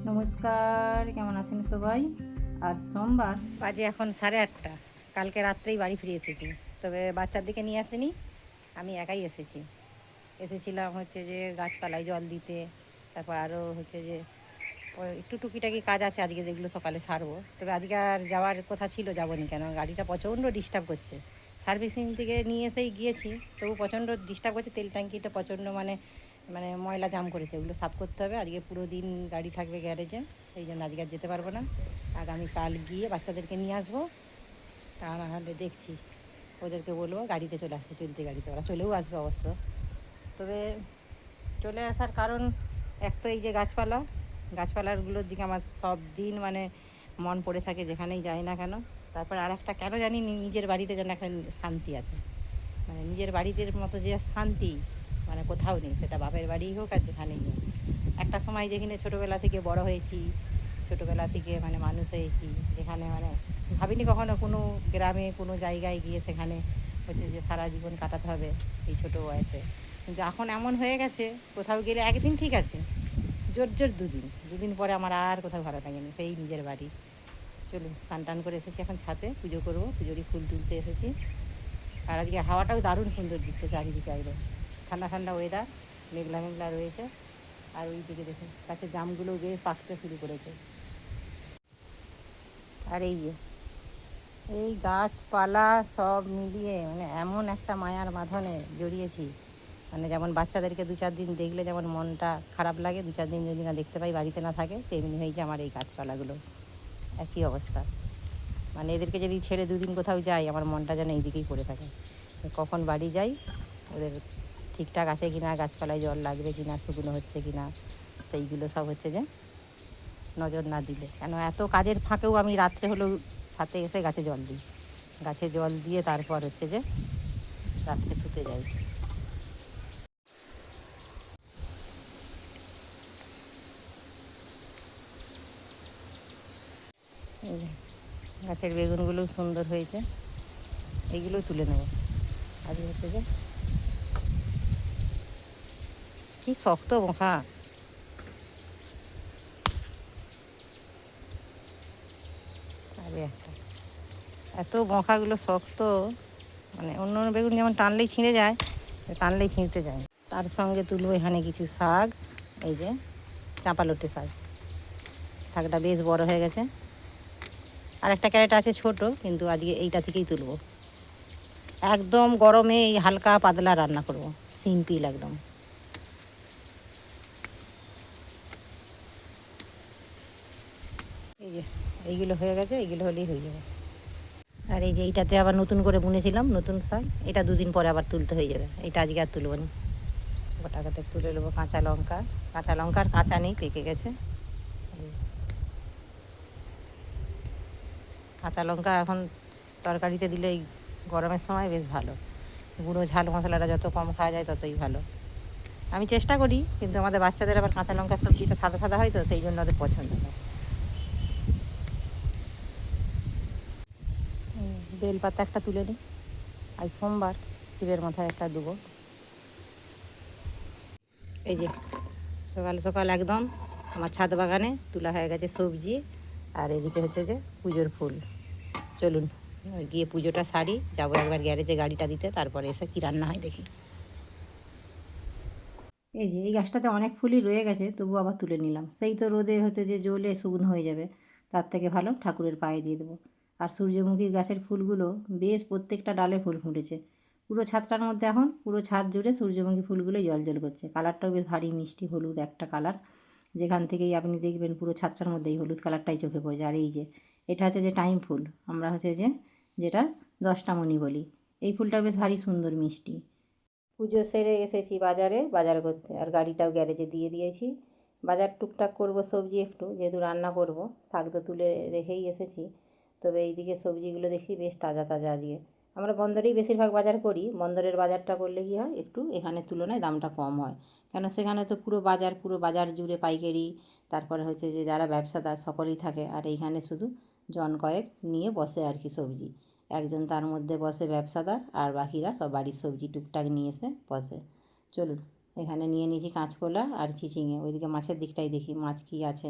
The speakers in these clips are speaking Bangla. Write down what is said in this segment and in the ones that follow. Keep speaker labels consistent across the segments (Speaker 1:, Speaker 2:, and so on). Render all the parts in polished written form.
Speaker 1: নমস্কার, কেমন আছেন সবাই? আজ সোমবার, বাজে এখন 8:30। কালকে রাত্রেই বাড়ি ফিরে এসেছি, তবে বাচ্চার দিকে নিয়ে আসেনি, আমি একাই এসেছিলাম হচ্ছে যে গাছপালায় জল দিতে। তারপর আরও হচ্ছে যে ওই একটু টুকিটাকি কাজ আছে আজকে, যেগুলো সকালে সারবো। তবে আজকে আর যাওয়ার কথা ছিল, যাবনি কেন, গাড়িটা প্রচণ্ড ডিস্টার্ব করছে। সার্ভিসিং থেকে নিয়ে এসেই গিয়েছি, তবু প্রচণ্ড ডিস্টার্ব করছে। তেল ট্যাঙ্কিটা প্রচণ্ড মানে মানে ময়লা জাম করেছে, ওগুলো সাফ করতে হবে। আজকে পুরো দিন গাড়ি থাকবে গ্যারেজে, সেই জন্য আজকে আর যেতে পারবো না। আগামীকাল গিয়ে বাচ্চাদেরকে নিয়ে আসবো। তা না হলে দেখছি, ওদেরকে বলবো গাড়িতে চলে আসতে, চলতে গাড়িতে। ওরা চলেও আসবে অবশ্য। তবে চলে আসার কারণ, এক তো এই যে গাছপালাগুলোর দিকে আমার সব দিন মানে মন পড়ে থাকে, যেখানেই যাই না কেন। তারপর আর একটা কেন জানি নিজের বাড়িতে যেন একটা শান্তি আছে, মানে নিজের বাড়িতে মতো যে শান্তি মানে কোথাও নেই, সেটা বাপের বাড়িই হোক আর যেখানেই হোক। একটা সময় যেখানে ছোটোবেলা থেকে বড় হয়েছি, ছোটোবেলা থেকে মানে মানুষ হয়েছি, যেখানে মানে ভাবিনি কখনো কোনো গ্রামে কোনো জায়গায় গিয়ে সেখানে হচ্ছে যে সারা জীবন কাটাতে হবে এই ছোটো বয়সে। কিন্তু এখন এমন হয়ে গেছে, কোথাও গেলে একদিন ঠিক আছে, জোর জোর দুদিন পরে আমার আর কোথাও ভালো লাগেনি, সেই নিজের বাড়ি। চলুন, স্নান টান করে এসেছি, এখন ছাদে পুজো করবো, পুজোরই ফুল তুলতে এসেছি। আর আজকে হাওয়াটাও দারুণ সুন্দর দিচ্ছে চারিদিকে, একদম ঠান্ডা ঠান্ডা ওয়েদার, মেঘলা মেঘলা রয়েছে। আর ওই দিকে দেখুন গাছের জামগুলো বেশ পাকতে শুরু করেছে। আর এই গাছপালা সব মিলিয়ে মানে এমন একটা মায়ার বাঁধনে জড়িয়েছি, মানে যেমন বাচ্চাদেরকে 2-4 দিন দেখলে যেমন মনটা খারাপ লাগে, 2-4 দিন যদি না দেখতে পাই, বাড়িতে না থাকে, তেমনি হয়েছে আমার এই গাছপালাগুলো, একই অবস্থা। মানে এদেরকে যদি ছেড়ে 2 দিন কোথাও যাই, আমার মনটা যেন এইদিকেই পড়ে থাকে, কখন বাড়ি যাই, ওদের ঠিকঠাক আছে কি না, গাছপালায় জল লাগবে কি না, শুকনো হচ্ছে কি না, সেইগুলো সব হচ্ছে যে নজর না দিলে। কেন এত কাজের ফাঁকেও আমি রাত্রে হলেও ছাদে এসে গাছে জল দিই, গাছে জল দিয়ে তারপর হচ্ছে যে রাত্রে শুতে যাই। এই যে গাছের বেগুনগুলোও সুন্দর হয়েছে, এইগুলোও তুলে নেব। আজকে হচ্ছে যে কী শক্ত বোঁখা, আরে একটা এত বোঁখাগুলো শক্ত, মানে অন্য অন্য বেগুন যেমন টানলেই ছিঁড়ে যায়, টানলেই ছিঁড়তে যায়। তার সঙ্গে তুলবো এখানে কিছু শাক, এই যে চাঁপালোটে শাক, শাকটা বেশ বড় হয়ে গেছে। আর একটা ক্যারেট আছে ছোট, কিন্তু আজকে এইটা থেকেই তুলবো। একদম গরমে এই হালকা পাতলা রান্না করব, সিম্পল একদম। এই যে এইগুলো হয়ে গেছে, এইগুলো হলেই হয়ে যাবে। আর এই যে এইটাতে আবার নতুন করে বুনেছিলাম নতুন শাক, এটা 2 দিন পরে আবার তুলতে হয়ে যাবে, এটা আজকে আর তুলব না। গোটাটাতে তুলে নেবো। কাঁচা লঙ্কা আর কাঁচা নেই, পেকে গেছে। কাঁচা লঙ্কা এখন তরকারিতে দিলে এই গরমের সময় বেশ ভালো, গুঁড়ো ঝাল মশলাটা যত কম খাওয়া যায় ততই ভালো। আমি চেষ্টা করি, কিন্তু আমাদের বাচ্চাদের আবার কাঁচা লঙ্কা সবজিটা সাদা সাদা হয়, তো সেই জন্য ওদের পছন্দ না। বেলপাতা একটা তুলে নিই, আজ সোমবার, শিবের মাথায় একটা দেবো। এই যে সকাল সকাল একদম আমার ছাদ বাগানে তোলা হয়ে গেছে সবজি, আর এদিকে হচ্ছে যে পুজোর ফুল। চলুন গিয়ে পুজোটা সারি, যাবো একবার গ্যারেজে গাড়িটা দিতে, তারপরে এসে কী রান্না হয় দেখি। এই যে এই গাছটাতে অনেক ফুলই রয়ে গেছে, তবু আবার তুলে নিলাম। সেই তো রোদে হতে যে জ্বলে শুকনো হয়ে যাবে, তার থেকে ভালো ঠাকুরের পায়ে দিয়ে দেবো। আর সূর্যমুখী গাছের ফুলগুলো বেশ প্রত্যেকটা ডালে ফুল ফুটেছে। পুরো ছাদটার মধ্যে এখন পুরো ছাদ জুড়ে সূর্যমুখী ফুলগুলো জল করছে। কালারটাও বেশ ভারী মিষ্টি হলুদ একটা কালার, যেখান থেকেই আপনি দেখবেন পুরো ছাদটার মধ্যে এই হলুদ কালারটাই চোখে পড়ে যায়। আর এই যে এটা হচ্ছে যে টাইম ফুল, আমরা হচ্ছে যে যেটা দশটামণি বলি, এই ফুলটা বেশ ভারী সুন্দর মিষ্টি। পুজো সেরে এসেছি বাজারে বাজার করতে, আর গাড়িটাও গ্যারেজে দিয়ে দিয়েছি। বাজার টুকটাক করব, সবজি একটু, যেহেতু রান্না করব। শাক তো তুলে রেখেই এসেছি, তবে এইদিকে সবজিগুলো দেখছি বেশ তাজা তাজা আজকে। আমরা বন্দরেই বেশিরভাগ বাজার করি, বন্দরের বাজারটা করলে কী হয়, একটু এখানের তুলনায় দামটা কম হয়। কেন সেখানে তো পুরো বাজার জুড়ে পাইকারি, তারপরে হচ্ছে যে যারা ব্যবসাদার সকলেই থাকে, আর এইখানে শুধু জন কয়েক নিয়ে বসে আর কি সবজি। একজন তার মধ্যে বসে ব্যবসাদার, আর বাকিরা সব বাড়ির সবজি টুকটাক নিয়ে এসে বসে। চলুন, এখানে নিয়ে নিয়েছি কাঁচকলা আর চিচিঙে, ওইদিকে মাছের দিকটাই দেখি মাছ কী আছে।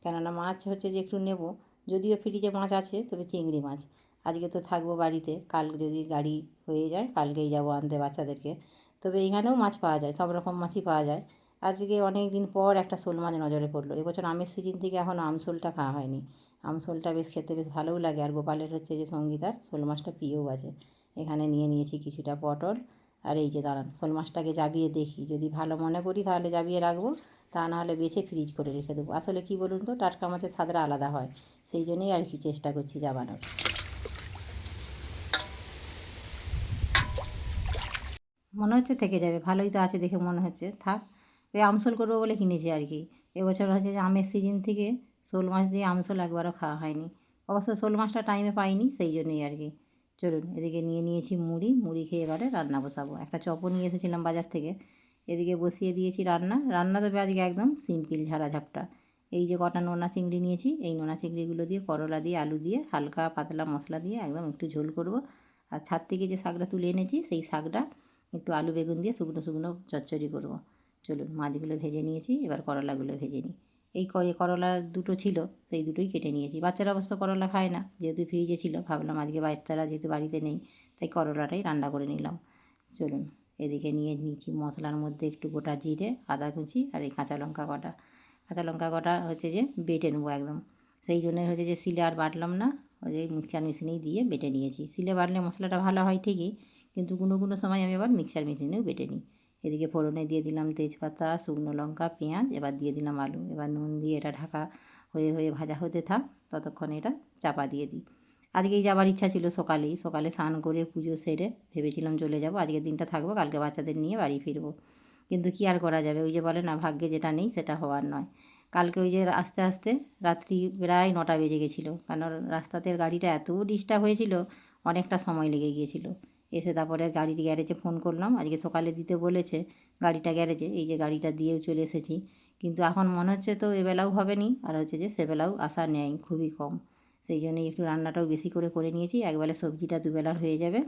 Speaker 1: কেননা মাছ হচ্ছে যে একটু নেব, যদিও ফ্রিজে মাছ আছে তবে চিংড়ি মাছ। আজকে তো থাকবো বাড়িতে, কাল যদি গাড়ি হয়ে যায় কালকেই যাব আনতে বাচ্চাদেরকে। তবে এইখানেও মাছ পাওয়া যায়, সব রকম মাছই পাওয়া যায়। আজকে অনেক দিন পর একটা শোল মাছ নজরে পড়লো। এবছর আমের সিজন থেকে এখনও আমশোলটা খাওয়া হয়নি। আমশোলটা বেশ খেতে বেশ ভালোও লাগে, আর গোপালের হচ্ছে যে সঙ্গীতার শোল মাছটা প্রিয়ও আছে। এখানে নিয়ে নিয়েছি কিছুটা পটল, আর এই যে দাঁড়ান শোল মাছটাকে জাবিয়ে দেখি, যদি ভালো মনে করি তাহলে জাবিয়ে রাখবো, তা নাহলে বেছে ফ্রিজ করে রেখে দেবো। আসলে কি বলুন তো, টাটকা মাছের স্বাদটা আলাদা হয়, সেই জন্যই আর কি চেষ্টা করছি জাবানোর। মনে হচ্ছে থেকে যাবে, ভালোই তো আছে দেখে মনে হচ্ছে, থাক। ওই আমসোল করবো বলে কিনেছি আর কি। এবছর হচ্ছে যে আমের সিজন থেকে শোল মাছ দিয়ে আমসোল একবারও খাওয়া হয়নি। অবশ্য শোল মাছটা টাইমে পাইনি, সেই জন্যই আর কি। চলুন, এদিকে নিয়ে নিয়েছি মুড়ি, মুড়ি খেয়ে এবারে রান্না বসাবো। একটা চপও নিয়ে এসেছিলাম বাজার থেকে, এদিকে বসিয়ে দিয়েছি রান্না। রান্না তবে আজকে একদম সিম্পল ঝাড়াঝাপটা। এই যে কটা নোনা চিংড়ি নিয়েছি, এই নোনা চিংড়িগুলো দিয়ে করলা দিয়ে আলু দিয়ে হালকা পাতলা মশলা দিয়ে একদম একটু ঝোল করব। আর ছাদ থেকে যে শাকটা তুলে এনেছি সেই শাকটা একটু আলু বেগুন দিয়ে শুকনো শুকনো চচ্চড়ি করব। চলুন, মাছগুলো ভেজে নিয়েছি, এবার করলাগুলো ভেজে নিই। এই করলা দুটো ছিল, সেই দুটোই কেটে নিয়েছি। বাচ্চারা অবশ্য করলা খায় না, যেহেতু ফ্রিজে ছিল ভাবলাম আজকে বাচ্চারা যেহেতু বাড়িতে নেই তাই করলাটাই রান্না করে নিলাম। চলুন, এদিকে নিয়ে নিয়েছি মশলার মধ্যে একটু গোটা জিরে, আদা কুচি আর এই কাঁচা লঙ্কা কটা। কাঁচা লঙ্কা কটা হচ্ছে যে বেটে নেবো একদম, সেই জন্যই হচ্ছে যে শিলে আর বাটলাম না, ওই যে মিক্সচার মেশিনেই দিয়ে বেটে নিয়েছি। শিলে বাটলে মশলাটা ভালো হয় ঠিকই, কিন্তু কোনো কোনো সময় আমি আবার মিক্সচার মেশিনেও বেটে নিই। এদিকে ফোড়নে দিয়ে দিলাম তেজপাতা, শুকনো লঙ্কা, পেঁয়াজ, এবার দিয়ে দিলাম আলু। এবার নুন দিয়ে এটা ঢাকা হয়ে হয়ে ভাজা হতে থাক, ততক্ষণে এটা চাপা দিয়ে দিই। আজকেই যাবার ইচ্ছা ছিল সকালেই, সকালে স্নান করে পুজো সেরে ভেবেছিলাম চলে যাব, আজকের দিনটা থাকবো, কালকে বাচ্চাদের নিয়ে বাড়ি ফিরবো। কিন্তু কী আর করা যাবে, ওই যে বলে না, ভাগ্যে যেটা নেই সেটা হওয়ার নয়। কালকে ওই যে আস্তে আস্তে রাত্রি প্রায় 9টা বেজে গেছিলো, কারণ রাস্তাতে গাড়িটা এত ডিস্টার্ব হয়েছিল, অনেকটা সময় লেগে গিয়েছিল। এসে তারপরে গাড়ির গ্যারেজে ফোন করলাম, আজকে সকালে দিতে বলেছে গাড়িটা গ্যারেজে, এই যে গাড়িটা দিয়েও চলে এসেছি। কিন্তু এখন মনে হচ্ছে তো এবেলাও হবে নি, আর হচ্ছে যে সেবেলাও আসা নেই, খুবই কম। সেই জন্যই একটু রান্নাটাও বেশি করে করে নিয়েছি, একবেলা সবজিটা দুবেলার হয়ে যাবে।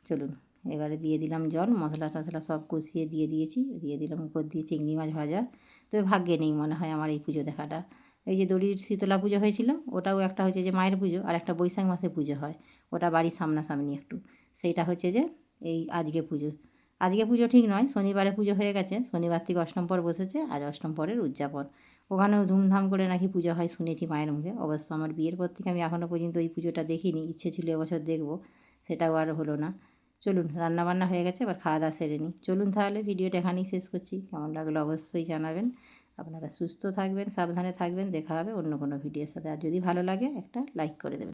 Speaker 1: চলুন, এবারে দিয়ে দিলাম জল, মশলা টশলা সব কষিয়ে দিয়ে দিয়েছি, দিয়ে দিলাম উপর দিয়ে চিংড়ি মাছ ভাজা। তবে ভাগ্যে নেই মনে হয় আমার এই পুজো দেখাটা। এই যে দড়ির শীতলা পুজো হয়েছিল, ওটাও একটা হচ্ছে যে মায়ের পুজো, আর একটা বৈশাখ মাসে পুজো হয়, ওটা বাড়ির সামনাসামনি একটু। সেইটা হচ্ছে যে এই আজকে পুজো। আজকে পুজো ঠিক নয়, শনিবারে পুজো হয়ে গেছে, শনিবার থেকে অষ্টম পর বসেছে, আজ অষ্টম পরের উদযাপন। ওখানেও ধুমধাম করে নাকি পুজো হয় শুনেছি মায়ের মুখে। অবশ্য আমার বিয়ের পর থেকে আমি এখনও পর্যন্ত ওই পুজোটা দেখিনি, ইচ্ছে ছিল এবছর দেখব, সেটাও আর হলো না। চলুন, রান্নাবান্না হয়ে গেছে, এবার খাওয়া দাওয়া সেরে নিই। চলুন তাহলে ভিডিওটা এখানেই শেষ করছি, কেমন লাগলো অবশ্যই জানাবেন। আপনারা সুস্থ থাকবেন, সাবধানে থাকবেন, দেখা হবে অন্য কোনো ভিডিওর সাথে। আর যদি ভালো লাগে একটা লাইক করে দেবেন।